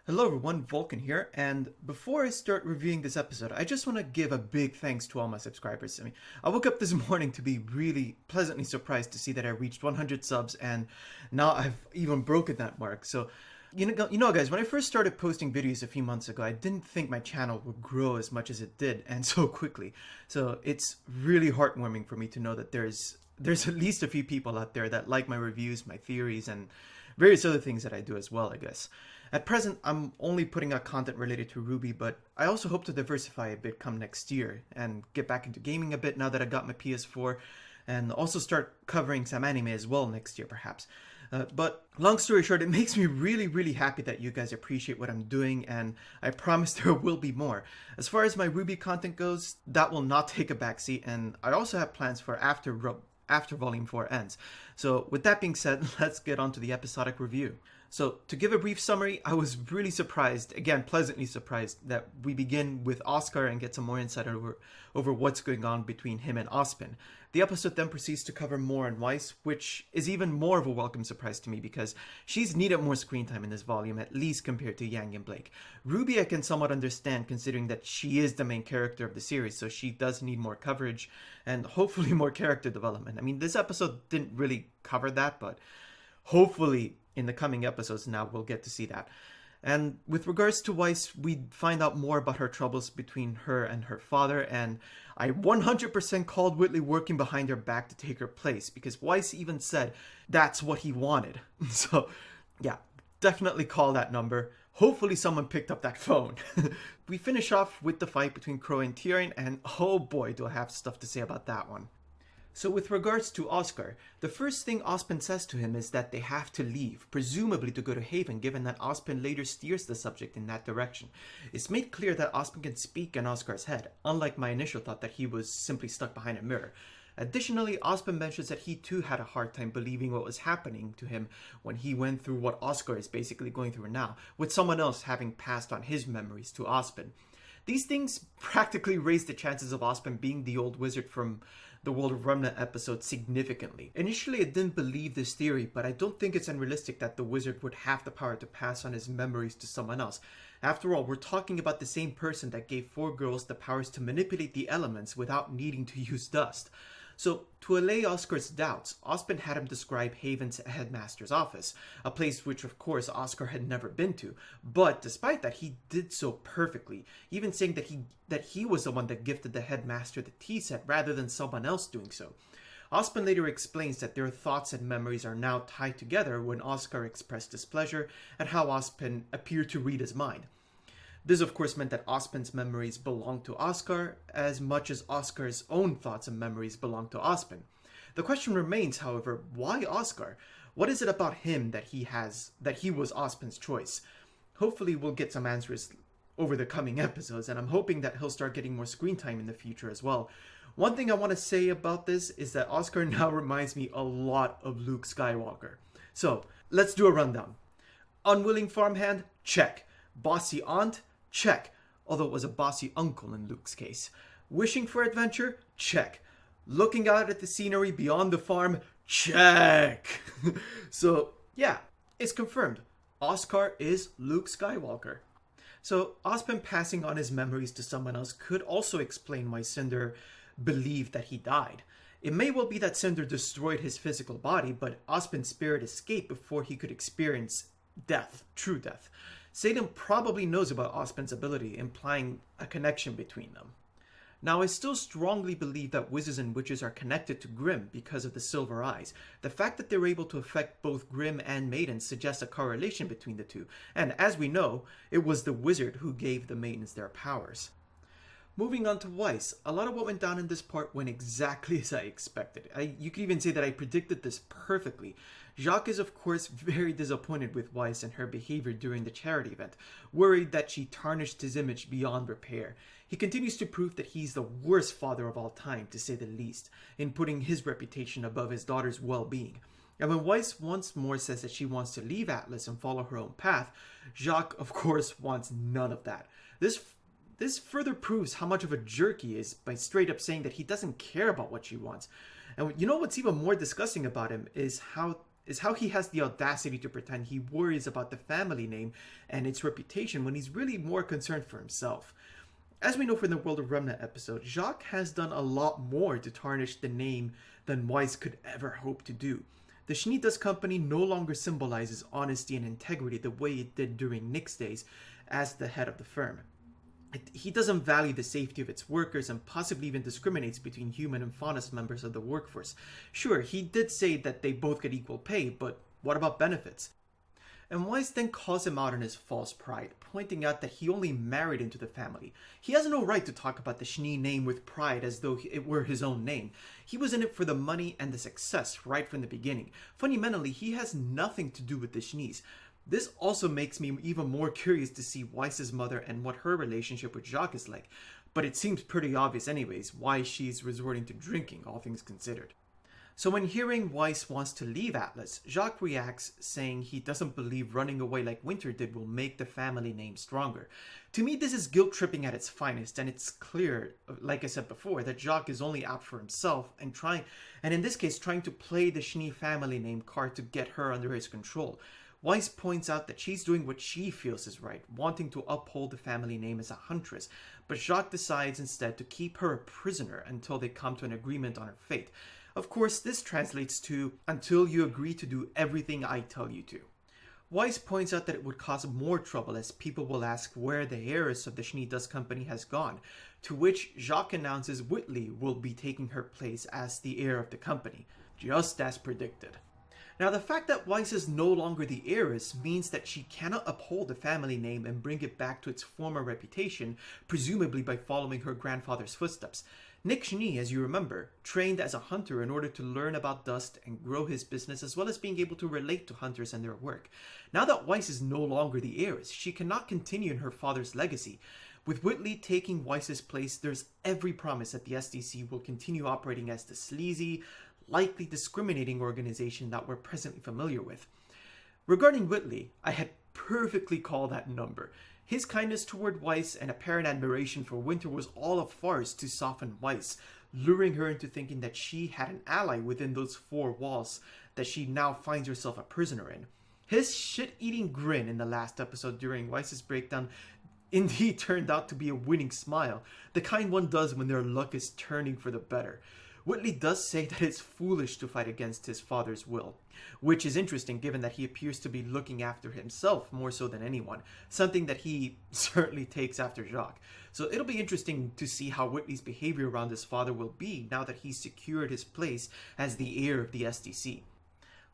Hello everyone, Vulcan here, and before I start reviewing this episode, I just want to give a big thanks to all my subscribers. I woke up this morning to be really pleasantly surprised to see that I reached 100 subs, and now I've even broken that mark. So, guys, when I first started posting videos a few months ago, I didn't think my channel would grow as much as it did, and so quickly. So it's really heartwarming for me to know that there's at least a few people out there that like my reviews, my theories, and various other things that I do as well, I guess. At present, I'm only putting out content related to RWBY, but I also hope to diversify a bit come next year and get back into gaming a bit now that I got my PS4, and also start covering some anime as well next year perhaps. But long story short, it makes me really happy that you guys appreciate what I'm doing, and I promise there will be more. As far as my RWBY content goes, that will not take a backseat, and I also have plans for after Volume 4 ends. So with that being said, let's get on to the episodic review. So to give a brief summary, I was really surprised, again pleasantly surprised, that we begin with Oscar and get some more insight over what's going on between him and Ozpin. The episode then proceeds to cover more on Weiss, which is even more of a welcome surprise to me because she's needed more screen time in this volume, at least compared to Yang and Blake. RWBY I can somewhat understand considering that she is the main character of the series, so she does need more coverage and hopefully more character development. I mean, this episode didn't really cover that, but hopefully in the coming episodes now we'll get to see that. And with regards to Weiss, we find out more about her troubles between her and her father, and I 100% called Whitley working behind her back to take her place, because Weiss even said that's what he wanted. So yeah, definitely call that number. Hopefully someone picked up that phone. We finish off with the fight between Qrow and Tyrion, and oh boy do I have stuff to say about that one. So with regards to Oscar, the first thing Ozpin says to him is that they have to leave, presumably to go to Haven, given that Ozpin later steers the subject in that direction. It's made clear that Ozpin can speak in Oscar's head, unlike my initial thought that he was simply stuck behind a mirror. Additionally, Ozpin mentions that he too had a hard time believing what was happening to him when he went through what Oscar is basically going through now, with someone else having passed on his memories to Ozpin. These things practically raise the chances of Ozpin being the old wizard from the World of Remnant episode significantly. Initially, I didn't believe this theory, but I don't think it's unrealistic that the wizard would have the power to pass on his memories to someone else. After all, we're talking about the same person that gave 4 girls the powers to manipulate the elements without needing to use dust. So, to allay Oscar's doubts, Ozpin had him describe Haven's headmaster's office, a place which of course Oscar had never been to, but despite that he did so perfectly, even saying that he was the one that gifted the headmaster the tea set rather than someone else doing so. Ozpin later explains that their thoughts and memories are now tied together when Oscar expressed displeasure at how Ozpin appeared to read his mind. This of course meant that Ozpin's memories belonged to Oscar as much as Oscar's own thoughts and memories belonged to Ozpin. The question remains, however, why Oscar? What is it about him that he was Ozpin's choice? Hopefully we'll get some answers over the coming episodes, and I'm hoping that he'll start getting more screen time in the future as well. One thing I want to say about this is that Oscar now reminds me a lot of Luke Skywalker. So, let's do a rundown. Unwilling farmhand? Check. Bossy aunt? Check, although it was a bossy uncle in Luke's case. Wishing for adventure? Check. Looking out at the scenery beyond the farm? Check. So, yeah, it's confirmed. Oscar is Luke Skywalker. So, Ozpin passing on his memories to someone else could also explain why Cinder believed that he died. It may well be that Cinder destroyed his physical body, but Ozpin's spirit escaped before he could experience death, true death. Satan probably knows about Ozpin's ability, implying a connection between them. Now, I still strongly believe that wizards and witches are connected to Grimm because of the silver eyes. The fact that they're able to affect both Grimm and Maidens suggests a correlation between the two, and as we know, it was the wizard who gave the Maidens their powers. Moving on to Weiss, a lot of what went down in this part went exactly as I expected. You could even say that I predicted this perfectly. Jacques is of course very disappointed with Weiss and her behavior during the charity event, worried that she tarnished his image beyond repair. He continues to prove that he's the worst father of all time, to say the least, in putting his reputation above his daughter's well-being. And when Weiss once more says that she wants to leave Atlas and follow her own path, Jacques of course wants none of that. This further proves how much of a jerk he is by straight up saying that he doesn't care about what she wants. And you know what's even more disgusting about him is how is how he has the audacity to pretend he worries about the family name and its reputation when he's really more concerned for himself. As we know from the World of Remnant episode, Jacques has done a lot more to tarnish the name than Weiss could ever hope to do. The Schnee Dust Company no longer symbolizes honesty and integrity the way it did during Nick's days as the head of the firm. He doesn't value the safety of its workers and possibly even discriminates between human and faunus members of the workforce. Sure, he did say that they both get equal pay, but what about benefits? And Weiss then calls him out on his false pride, pointing out that he only married into the family. He has no right to talk about the Schnee name with pride as though it were his own name. He was in it for the money and the success right from the beginning. Fundamentally, he has nothing to do with the Schnees. This also makes me even more curious to see Weiss's mother and what her relationship with Jacques is like. But it seems pretty obvious anyways why she's resorting to drinking, all things considered. So when hearing Weiss wants to leave Atlas, Jacques reacts saying he doesn't believe running away like Winter did will make the family name stronger. To me, this is guilt-tripping at its finest, and it's clear, like I said before, that Jacques is only out for himself and in this case, trying to play the Schnee family name card to get her under his control. Weiss points out that she's doing what she feels is right, wanting to uphold the family name as a huntress, but Jacques decides instead to keep her a prisoner until they come to an agreement on her fate. Of course, this translates to, until you agree to do everything I tell you to. Weiss points out that it would cause more trouble as people will ask where the heiress of the Schnee Dust Company has gone, to which Jacques announces Whitley will be taking her place as the heir of the company, just as predicted. Now, the fact that Weiss is no longer the heiress means that she cannot uphold the family name and bring it back to its former reputation, presumably by following her grandfather's footsteps. Nick Schnee, as you remember, trained as a hunter in order to learn about dust and grow his business as well as being able to relate to hunters and their work. Now that Weiss is no longer the heiress, she cannot continue in her father's legacy. With Whitley taking Weiss's place, there's every promise that the SDC will continue operating as the sleazy, likely discriminating organization that we're presently familiar with. Regarding Whitley, I had perfectly called that number. His kindness toward Weiss and apparent admiration for Winter was all a farce to soften Weiss, luring her into thinking that she had an ally within those four walls that she now finds herself a prisoner in. His shit-eating grin in the last episode during Weiss's breakdown indeed turned out to be a winning smile, the kind one does when their luck is turning for the better. Whitley does say that it's foolish to fight against his father's will, which is interesting given that he appears to be looking after himself more so than anyone, something that he certainly takes after Jacques. So it'll be interesting to see how Whitley's behavior around his father will be now that he's secured his place as the heir of the SDC.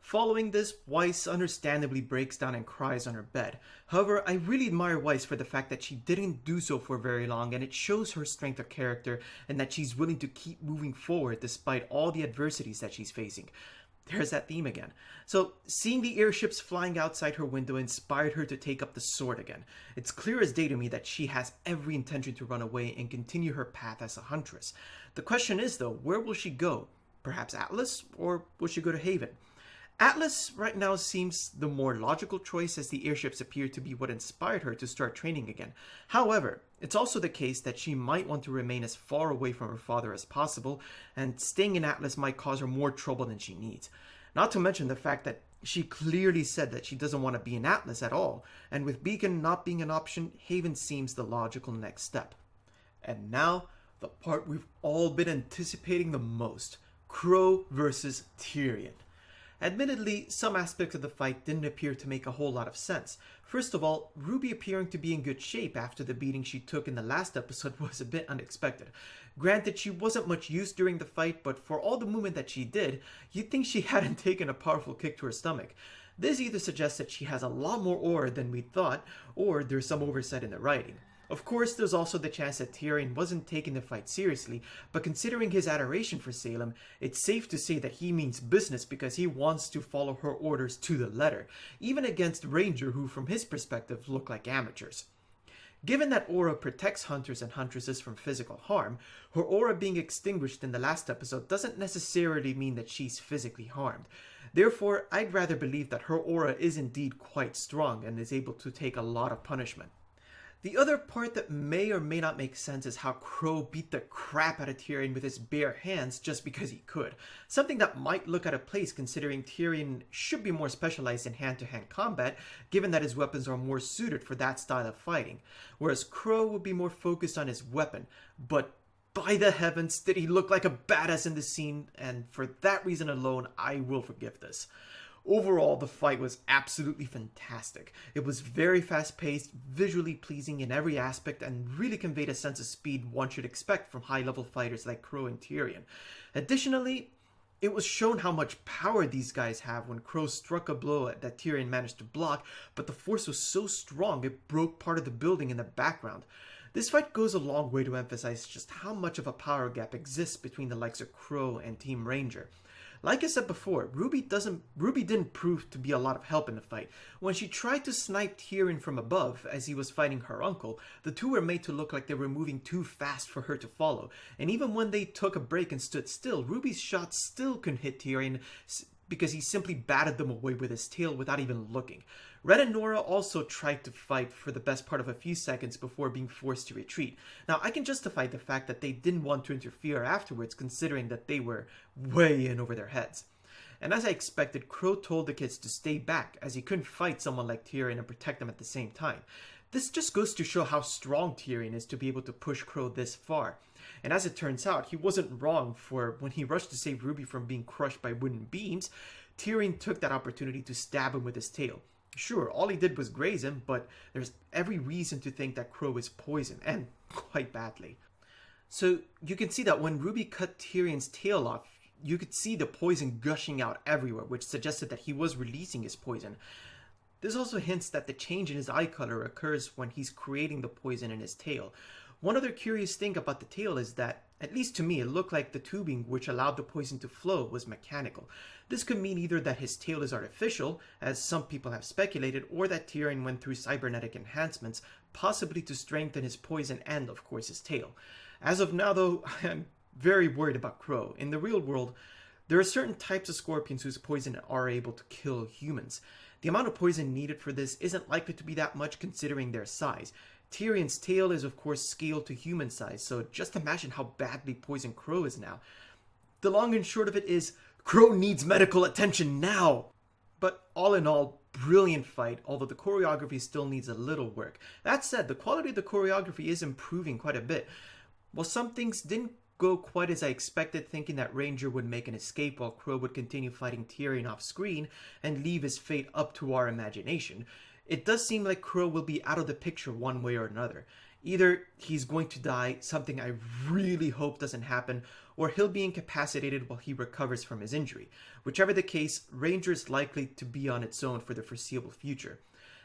Following this, Weiss understandably breaks down and cries on her bed. However, I really admire Weiss for the fact that she didn't do so for very long, and it shows her strength of character and that she's willing to keep moving forward despite all the adversities that she's facing. There's that theme again. So, seeing the airships flying outside her window inspired her to take up the sword again. It's clear as day to me that she has every intention to run away and continue her path as a huntress. The question is, though, where will she go? Perhaps Atlas, or will she go to Haven? Atlas right now seems the more logical choice as the airships appear to be what inspired her to start training again. However, it's also the case that she might want to remain as far away from her father as possible, and staying in Atlas might cause her more trouble than she needs. Not to mention the fact that she clearly said that she doesn't want to be in Atlas at all, and with Beacon not being an option, Haven seems the logical next step. And now, the part we've all been anticipating the most, Qrow versus Tyrion. Admittedly, some aspects of the fight didn't appear to make a whole lot of sense. First of all, RWBY appearing to be in good shape after the beating she took in the last episode was a bit unexpected. Granted, she wasn't much use during the fight, but for all the movement that she did, you'd think she hadn't taken a powerful kick to her stomach. This either suggests that she has a lot more aura than we thought, or there's some oversight in the writing. Of course, there's also the chance that Tyrion wasn't taking the fight seriously, but considering his adoration for Salem, it's safe to say that he means business because he wants to follow her orders to the letter, even against Ranger who from his perspective look like amateurs. Given that aura protects hunters and huntresses from physical harm, her aura being extinguished in the last episode doesn't necessarily mean that she's physically harmed. Therefore, I'd rather believe that her aura is indeed quite strong and is able to take a lot of punishment. The other part that may or may not make sense is how Qrow beat the crap out of Tyrion with his bare hands just because he could. Something that might look out of place considering Tyrion should be more specialized in hand-to-hand combat, given that his weapons are more suited for that style of fighting, whereas Qrow would be more focused on his weapon. But by the heavens, did he look like a badass in this scene, and for that reason alone, I will forgive this. Overall, the fight was absolutely fantastic. It was very fast-paced, visually pleasing in every aspect, and really conveyed a sense of speed one should expect from high-level fighters like Qrow and Tyrion. Additionally, it was shown how much power these guys have when Qrow struck a blow that Tyrion managed to block, but the force was so strong it broke part of the building in the background. This fight goes a long way to emphasize just how much of a power gap exists between the likes of Qrow and Team Ranger. Like I said before, RWBY didn't prove to be a lot of help in the fight. When she tried to snipe Tyrion from above as he was fighting her uncle, the two were made to look like they were moving too fast for her to follow. And even when they took a break and stood still, RWBY's shots still couldn't hit Tyrion because he simply batted them away with his tail without even looking. Red and Nora also tried to fight for the best part of a few seconds before being forced to retreat. Now, I can justify the fact that they didn't want to interfere afterwards, considering that they were way in over their heads. And as I expected, Qrow told the kids to stay back, as he couldn't fight someone like Tyrion and protect them at the same time. This just goes to show how strong Tyrion is to be able to push Qrow this far. And as it turns out, he wasn't wrong, for when he rushed to save RWBY from being crushed by wooden beams, Tyrion took that opportunity to stab him with his tail. Sure, all he did was graze him, but there's every reason to think that Qrow is poisoned, and quite badly. So you can see that when RWBY cut Tyrion's tail off, you could see the poison gushing out everywhere, which suggested that he was releasing his poison. This also hints that the change in his eye color occurs when he's creating the poison in his tail. One other curious thing about the tail is that, at least to me, it looked like the tubing which allowed the poison to flow was mechanical. This could mean either that his tail is artificial, as some people have speculated, or that Tyrion went through cybernetic enhancements, possibly to strengthen his poison and, of course, his tail. As of now, though, I'm very worried about Qrow. In the real world, there are certain types of scorpions whose poison are able to kill humans. The amount of poison needed for this isn't likely to be that much considering their size. Tyrion's tail is of course scaled to human size, so just imagine how badly poisoned Qrow is now. The long and short of it is, Qrow needs medical attention now! But all in all, brilliant fight, although the choreography still needs a little work. That said, the quality of the choreography is improving quite a bit. While some things didn't go quite as I expected, thinking that Ranger would make an escape while Qrow would continue fighting Tyrion off screen and leave his fate up to our imagination, it does seem like Qrow will be out of the picture one way or another. Either he's going to die, something I really hope doesn't happen, or he'll be incapacitated while he recovers from his injury. Whichever the case, Ranger is likely to be on its own for the foreseeable future.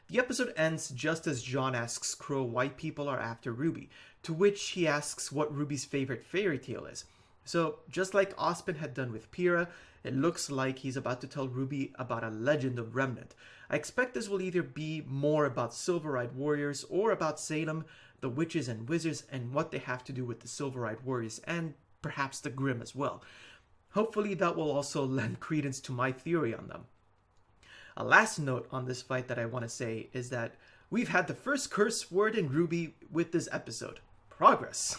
The episode ends just as Jon asks Qrow why people are after RWBY, to which he asks what RWBY's favorite fairy tale is. So, just like Ospen had done with Pyrrha, it looks like he's about to tell RWBY about a legend of Remnant. I expect this will either be more about Silver-Eyed Warriors or about Salem, the witches and wizards, and what they have to do with the Silver-Eyed Warriors, and perhaps the Grimm as well. Hopefully that will also lend credence to my theory on them. A last note on this fight that I want to say is that we've had the first curse word in RWBY with this episode. Progress!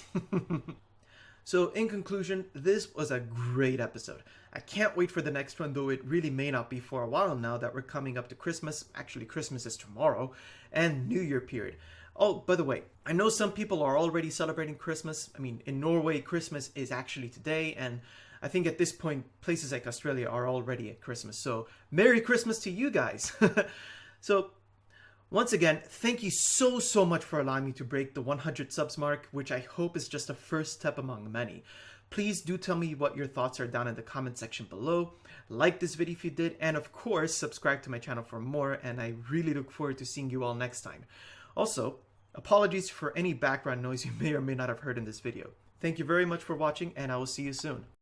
So in conclusion, this was a great episode. I can't wait for the next one, though it really may not be for a while now that we're coming up to Christmas. Actually, Christmas is tomorrow, and New Year period. Oh, by the way, I know some people are already celebrating Christmas. I mean, in Norway, Christmas is actually today, and I think at this point, places like Australia are already at Christmas. So, Merry Christmas to you guys! So, once again, thank you so much for allowing me to break the 100 subs mark, which I hope is just a first step among many. Please do tell me what your thoughts are down in the comment section below. Like this video if you did, and of course, subscribe to my channel for more, and I really look forward to seeing you all next time. Also, apologies for any background noise you may or may not have heard in this video. Thank you very much for watching, and I will see you soon.